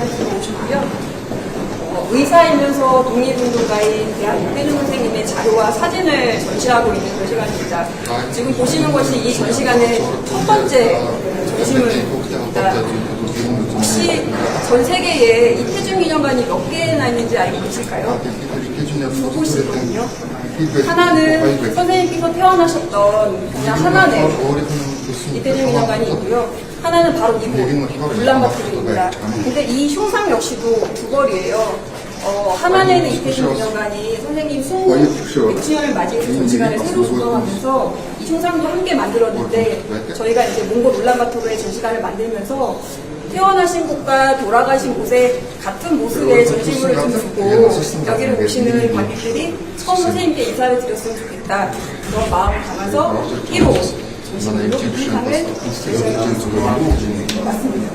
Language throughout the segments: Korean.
사진으로 오셨고요. 의사이면서 독립운동가인 대한 이태준 선생님의 자료와 사진을 전시하고 있는 전시관입니다. 지금 보시는 것이 이 전시관의 첫 번째 전시물입니다. 혹시 전 세계에 이태준 기념관이 몇 개나 있는지 알고 계실까요? 두 곳이거든요. 하나는 선생님께서 태어나셨던 그냥 하나네 이태준 기념관이 있고요. 하나는 바로 이곳 울란바토르입니다. 근데 이 흉상 역시도 두 거리예요. 하나는 이태준 기념관이 선생님 숭고 100주년을 맞이해서 전시관을 새로 조성하면서 이 흉상도 함께 만들었는데 저희가 이제 몽골 울란바토르의 전시관을 만들면서 태어나신 곳과 돌아가신 곳에 같은 모습의 전시물을 좀 두고 여기를 오시는 관객들이 처음 선생님께 인사를 드렸으면 좋겠다 그런 마음을 담아서 1호 전시물로 흉상을 제시하였습니다. 맞습니다.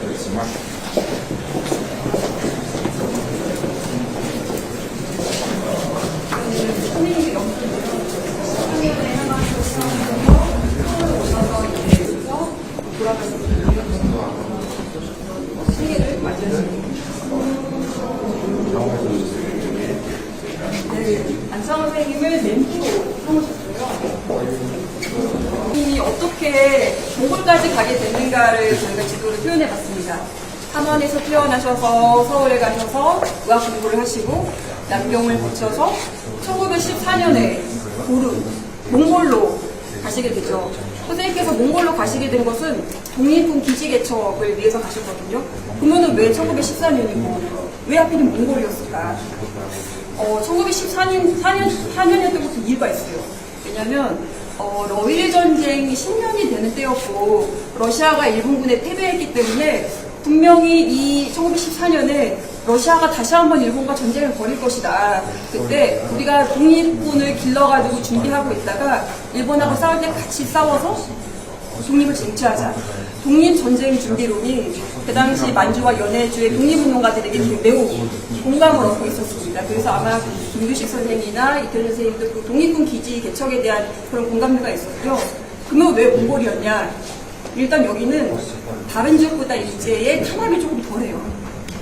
안상호 선생님을 멘토로 삼으셨고요. 이 어떻게 몽골까지 가게 됐는가를 저희가 지도로 표현해봤습니다. 함원에서 태어나셔서 서울에 가셔서 의학 공부를 하시고 남경을 거쳐서 1914년에 고르, 몽골로 가시게 되죠. 선생님께서 몽골로 가시게 된 것은 독립군 기지 개척을 위해서 가셨거든요. 그러면은 왜 1914년이고 왜 하필이면 몽골이었을까? 1914년이었던 것도 이유가 있어요. 왜냐면 러일 전쟁이 10년이 되는 때였고 러시아가 일본군에 패배했기 때문에 분명히 이 1914년에 러시아가 다시 한번 일본과 전쟁을 벌일 것이다. 그때 우리가 독립군을 길러가지고 준비하고 있다가 일본하고 싸울 때 같이 싸워서 독립을 쟁취하자. 독립전쟁 준비론이 그 당시 만주와 연해주의 독립운동가들에게 매우 공감을 얻고 있었습니다. 그래서 아마 김규식 선생이나 이태준 선생님도 그 독립군 기지 개척에 대한 그런 공감대가 있었고요. 그러면 왜 몽골이었냐? 일단 여기는 다른 지역보다 일제의 탄압이 조금 덜해요.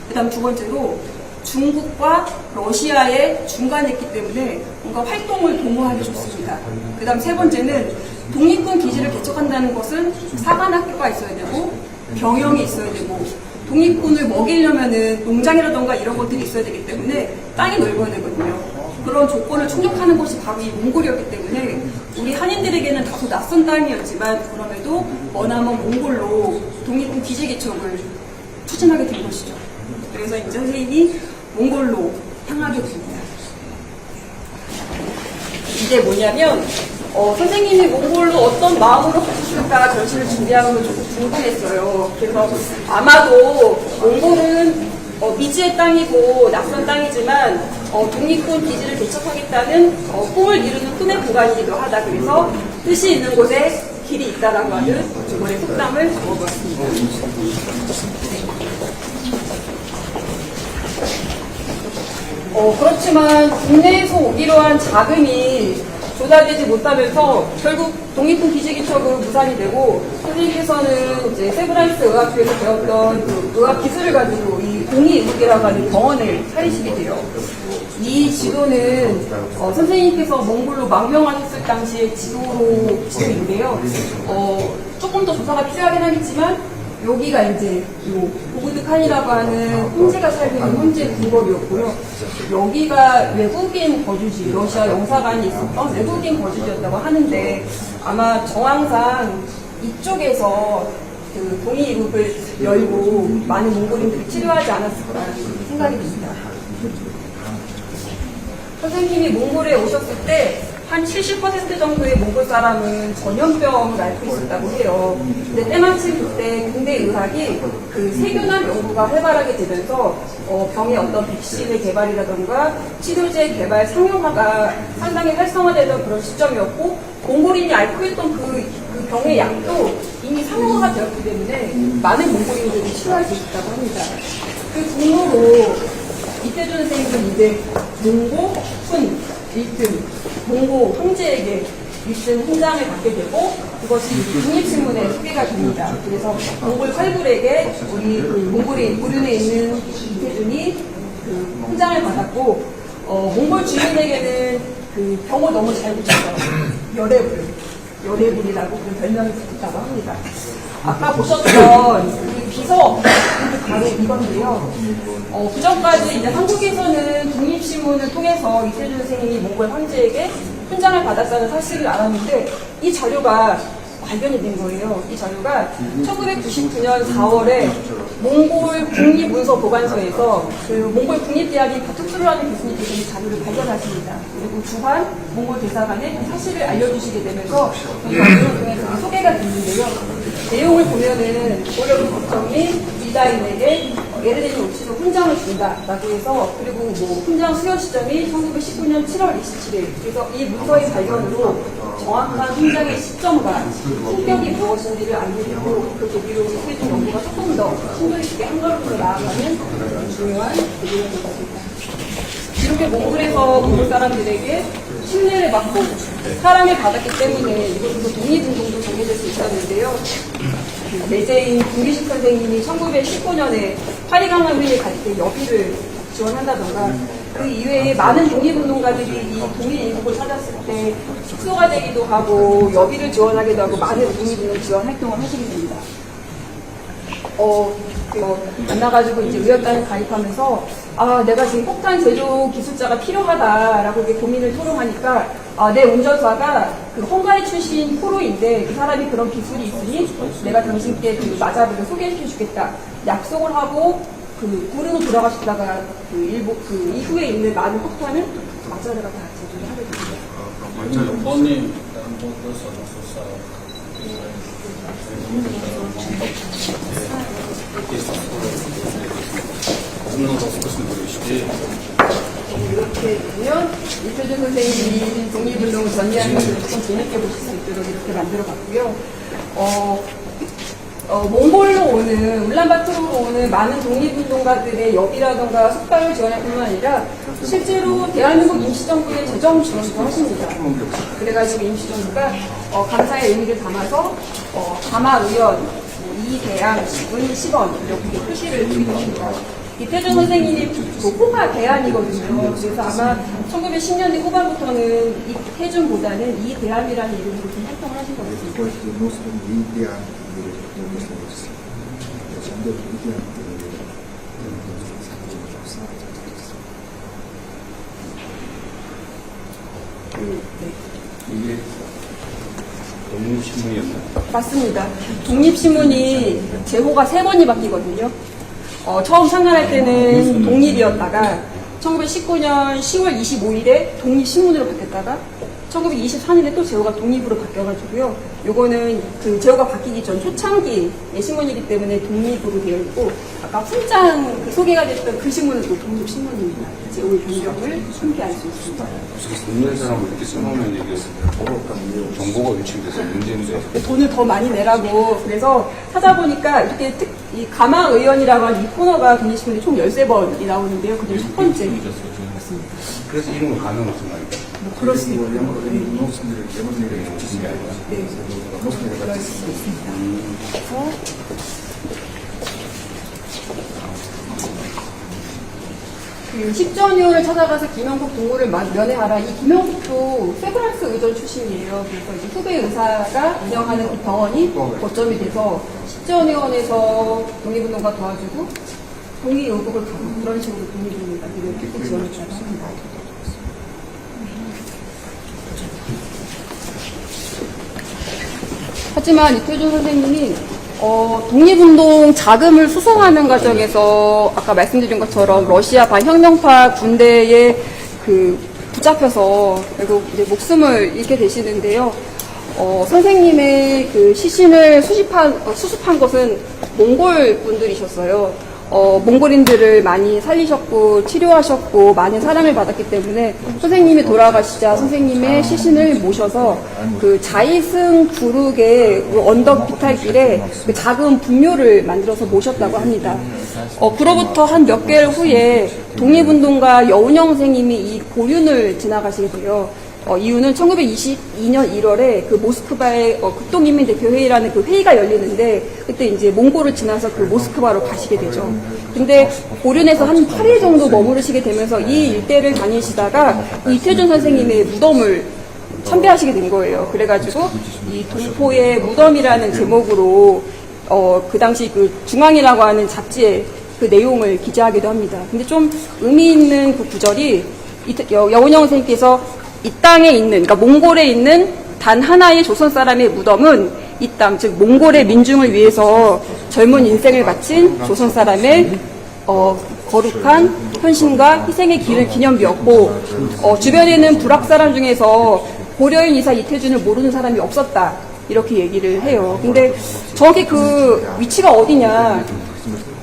그 다음 두 번째로 중국과 러시아의 중간에 있기 때문에 뭔가 활동을 도모하기 좋습니다. 그 다음 세 번째는 독립군 기지를 개척한다는 것은 사관학교가 있어야 되고 병영이 있어야 되고 독립군을 먹이려면은 농장이라던가 이런 것들이 있어야 되기 때문에 땅이 넓어야 되거든요. 그런 조건을 충족하는 것이 바로 이 몽골이었기 때문에 우리 한인들에게는 다소 낯선 땅이었지만 그럼에도 머나먼 몽골로 독립군 기지 개척을 추진하게 된 것이죠. 그래서 이제 선생님이 몽골로 향하게 됩니다. 이제 뭐냐면 선생님이 몽골로 어떤 마음으로 가셨을까 전시를 준비하는 걸 조금 궁금했어요. 그래서 아마도 몽골은 미지의 땅이고 낯선 땅이지만 독립군 기지를 개척하겠다는 꿈을 이루는 꿈의 공간이기도 하다. 그래서 뜻이 있는 곳에 길이 있다라고 하는 이번에 속담을 적어보았습니다. 그렇지만 국내에서 오기로 한 자금이 조달되지 못하면서 결국 독립군 기지 개척은 무산이 되고 선생님께서는 이제 세브란스 의학교에서 배웠던 그 의학 기술을 가지고 이 공의의학이라고 하는 병원을 차리시게 돼요. 이 지도는 선생님께서 몽골로 망명하셨을 당시의 지도인데요. 조금 더 조사가 필요하긴 하겠지만 여기가 이제 보그드칸이라고 하는 혼재가 살고 있는 혼재 궁궐이었고요. 여기가 외국인 거주지, 러시아 영사관이 있었던 외국인 거주지였다고 하는데 아마 정황상 이쪽에서 그 동의입을 열고 많은 몽골인들이 치료하지 않았을까 생각이 듭니다. 선생님이 몽골에 오셨을 때 한 70% 정도의 몽골 사람은 전염병을 앓고 있었다고 해요. 근데 때마침 그때 근대의학이 그 세균학 연구가 활발하게 되면서 병의 어떤 백신의 개발이라던가 치료제 개발 상용화가 상당히 활성화되던 그런 시점이었고 몽골인이 앓고 있던 그 병의 약도 이미 상용화가 되었기 때문에 많은 몽골인들이 치료할 수 있다고 합니다. 그 종로로 이태준 선생님은 이제 몽고, 훈, 일등, 몽고 황제에게 일등 훈장을 받게 되고 그것이 국립신문에 소개가 됩니다. 그래서 몽골 활굴에게 우리 몽골의 고륜에 있는 세준이 그 훈장을 받았고, 몽골 주민에게는 그 병을 너무 잘 붙였어요. 열애불이라고 그런 별명이 붙었다고 합니다. 아까 보셨던 이 비서 바로 이건데요. 그전까지 이제 한국에서는 독립신문을 통해서 이태준 선생님이 몽골 황제에게 훈장을 받았다는 사실을 알았는데 이 자료가 발견이 된 거예요. 이 자료가 1999년 4월에 몽골 국립문서보관소에서 그 몽골 국립대학이 특수를 하는 교수님께서 이 자료를 발견하십니다. 그리고 주한 몽골 대사관에 사실을 알려주시게 되면서 이 자료를 통해서 소개가 됐는데요. 내용을 보면은 오려는 국정이 이다인에게 예르데니 옥시로 훈장을 준다라고 해서, 그리고 뭐 훈장 수여 시점이 1919년 7월 27일. 그래서 이 문서의 발견으로 정확한 훈장의 시점과 성격이 무엇인지를 알려주고 그 계기로 이태준 연구가 조금 더 심도 있게 한 걸음으로 나아가는 중요한 계기가 된 것입니다. 이렇게 몽골에서 몽골 사람들에게 신뢰를 받고 사랑을 받았기 때문에 이곳에서 독립운동도 전개될 수 있었는데요. 내재인 김기식 선생님이 1919년에 파리강화문을 갈 때 여비를 지원한다던가, 그 이외에 많은 독립운동가들이 이 독립인국을 찾았을 때 숙소가 되기도 하고 여비를 지원하기도 하고 많은 독립운동 지원 활동을 하시게 됩니다. 만나가지고 이제 의협단에 가입하면서 내가 지금 폭탄 제조 기술자가 필요하다라고 이렇게 고민을 토로하니까 내 운전사가 그 헝가리 출신 포로인데 그 사람이 그런 기술이 있으니 내가 당신께 그 마자르를 소개시켜주겠다 약속을 하고 그 구르로 돌아가시다가 그 이후에 있는 많은 폭탄을 마자르가 다 제조를 하게 됩니다. 본인 이렇게 보면 이태준 선생님이 독립운동을 전개하는 것을 조금 재밌게 보실 수 있도록 이렇게 만들어봤고요. 몽골로 오는, 울란바토르로 오는 많은 독립운동가들의 여비라던가 숙박을 지원할 뿐만 아니라 실제로 대한민국 임시정부의 재정 지원도 하십니다. 그래가지고 임시정부가 감사의 의미를 담아서 가마 의원, 이대양, 은 10원 이렇게 표시를 드리고 있습니다. 이태준 선생님이 호가 대안이거든요. 그래서 아마 1910년대 후반부터는 이태준보다는 이대안이라는 이름으로 좀 활동을 하신 것 같습니다. 이게 독립신문이었나요? 맞습니다. 독립신문이 제호가 3번이 바뀌거든요. 처음 창간할 때는 독립이었다가 1919년 10월 25일에 독립신문으로 바뀌었다가 1924년에 또 제호가 독립으로 바뀌어가지고요. 요거는 그 제호가 바뀌기 전 초창기의 신문이기 때문에 독립으로 되어 있고, 아까 훈장 그 소개가 됐던 그 신문은 또 독립신문입니다. 제호의 변경을 함께 알 수 있습니다. 있는 사람을 이렇게 써놓으면 이게 정보가 유출돼서 문제인데. 돈을 더 많이 내라고. 그래서 찾아보니까 이렇게 이 가마 의원이라고 하는 이 코너가 독립신문이 총 13번이 나오는데요. 그중 첫 번째. 맞습니다. 그래서 이름을 가능한 말입니다. 그럴 수 있고요. 네. 그럴 수 있습니다. 그 10전위원을 찾아가서 김영국 동무를 면회하라. 이 김영국도 세브란스 의전 출신이에요. 그래서 이제 후배 의사가 운영하는 그 병원이 거점이 돼서 10전위원에서 독립운동가 도와주고 독립의복을 가고 그런 식으로 독립운동가들을 이렇게 지원했다고 합니다. 하지만 이태준 선생님이 독립운동 자금을 수송하는 과정에서 아까 말씀드린 것처럼 러시아 반혁명파 군대에 붙잡혀서 결국 이제 목숨을 잃게 되시는데요. 선생님의 그 시신을 수습한 것은 몽골 분들이셨어요. 몽골인들을 많이 살리셨고 치료하셨고 많은 사랑을 받았기 때문에 선생님이 돌아가시자 선생님의 시신을 모셔서 그 자이승 구룩의 언덕 비탈길에 그 작은 분묘를 만들어서 모셨다고 합니다. 그로부터 한 몇 개월 후에 독립운동가 여운영 선생님이 이 고륜을 지나가시게 돼요. 이유는 1922년 1월에 그 모스크바의 극동인민대표회의라는 그 회의가 열리는데 그때 이제 몽골을 지나서 그 모스크바로 가시게 되죠. 근데 고륜에서 한 8일 정도 머무르시게 되면서 이 일대를 다니시다가 이태준 선생님의 무덤을 참배하시게 된 거예요. 그래가지고 이 동포의 무덤이라는 제목으로 그 당시 그 중앙이라고 하는 잡지에 그 내용을 기재하기도 합니다. 근데 좀 의미 있는 그 구절이 여운형 선생님께서 이 땅에 있는, 그러니까 몽골에 있는 단 하나의 조선 사람의 무덤은 이 땅, 즉 몽골의 민중을 위해서 젊은 인생을 바친 조선 사람의 거룩한 헌신과 희생의 기념비였고 주변에는 불악 사람 중에서 고려인 이사 이태준을 모르는 사람이 없었다 이렇게 얘기를 해요. 근데 정확히 그 위치가 어디냐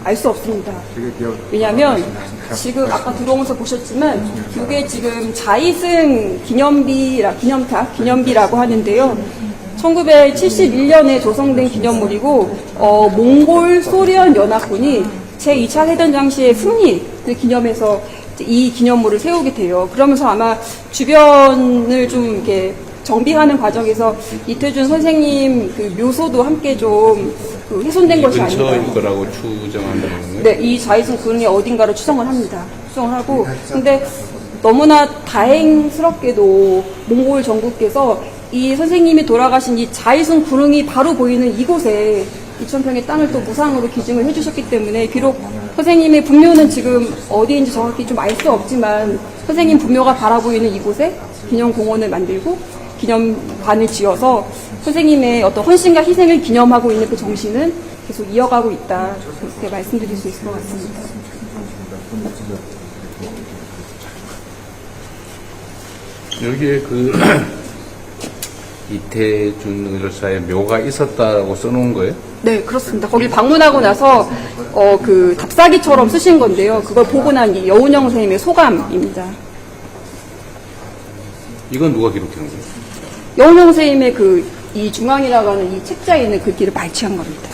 알 수 없습니다. 왜냐하면 지금 아까 들어오면서 보셨지만 이게 지금 자이승 기념비라고 하는데요. 1971년에 조성된 기념물이고 몽골 소련 연합군이 제2차 해전 당시의 승리를 기념해서 이 기념물을 세우게 돼요. 그러면서 아마 주변을 좀 이렇게 정비하는 과정에서 이태준 선생님 그 묘소도 함께 좀 훼손된 것이 아닌가. 근처일 거라고 추정한다는 거예요? 네, 이 자이승 구릉의 어딘가로 추정을 합니다. 추정을 하고. 근데 너무나 다행스럽게도 몽골 정부께서 이 선생님이 돌아가신 이 자이승 구릉이 바로 보이는 이곳에 2,000평의 땅을 또 무상으로 기증을 해주셨기 때문에 비록 선생님의 분묘는 지금 어디인지 정확히 좀 알 수 없지만 선생님 분묘가 바라보이는 이곳에 기념공원을 만들고 기념관을 지어서 선생님의 어떤 헌신과 희생을 기념하고 있는 그 정신은 계속 이어가고 있다. 그렇게 말씀드릴 수 있을 것 같습니다. 여기에 그 이태준 의료사의 묘가 있었다고 써놓은 거예요? 네, 그렇습니다. 거길 방문하고 나서 그 답사기처럼 쓰신 건데요. 그걸 보고 난 이 여운형 선생님의 소감입니다. 이건 누가 기록한 거예요? 여운형 선생님의 이 중앙이라고 하는 이 책자에 있는 글귀를 발췌한 겁니다.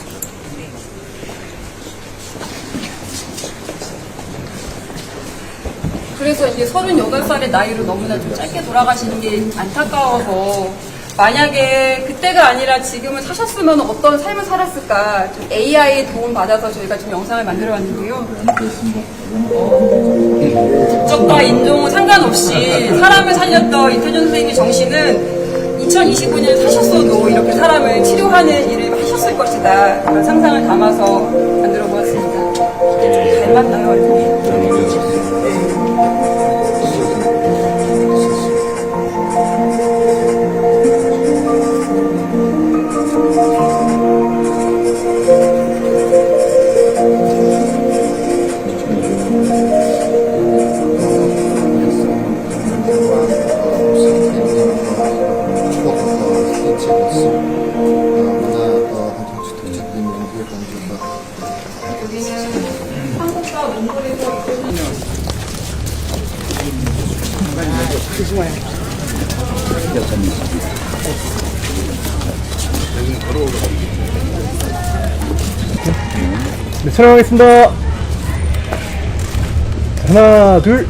그래서 이제 38살의 나이로 너무나 좀 짧게 돌아가시는 게 안타까워서 만약에 그때가 아니라 지금은 사셨으면 어떤 삶을 살았을까 좀 AI의 도움 받아서 저희가 좀 영상을 만들어 왔는데요. 국적과 인종은 상관없이 사람을 살렸던 이태준 선생님의 정신은 2025년에 사셨어도 이렇게 사람을 치료하는 일을 하셨을 것이다. 그런 상상을 담아서 만들어 보았습니다. 잘 맞나요, 얼굴이? 한국과 몽골에서 네, 촬영하겠습니다. 하나, 둘.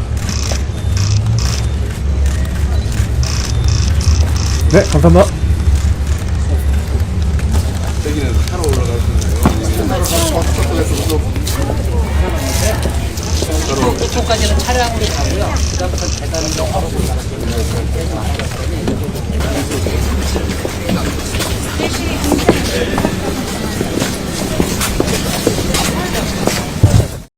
네, 감사합니다. 여기는 타러 올라가시나요? 이쪽까지는 차량으로 가고요. 그다음부터 계단은 좀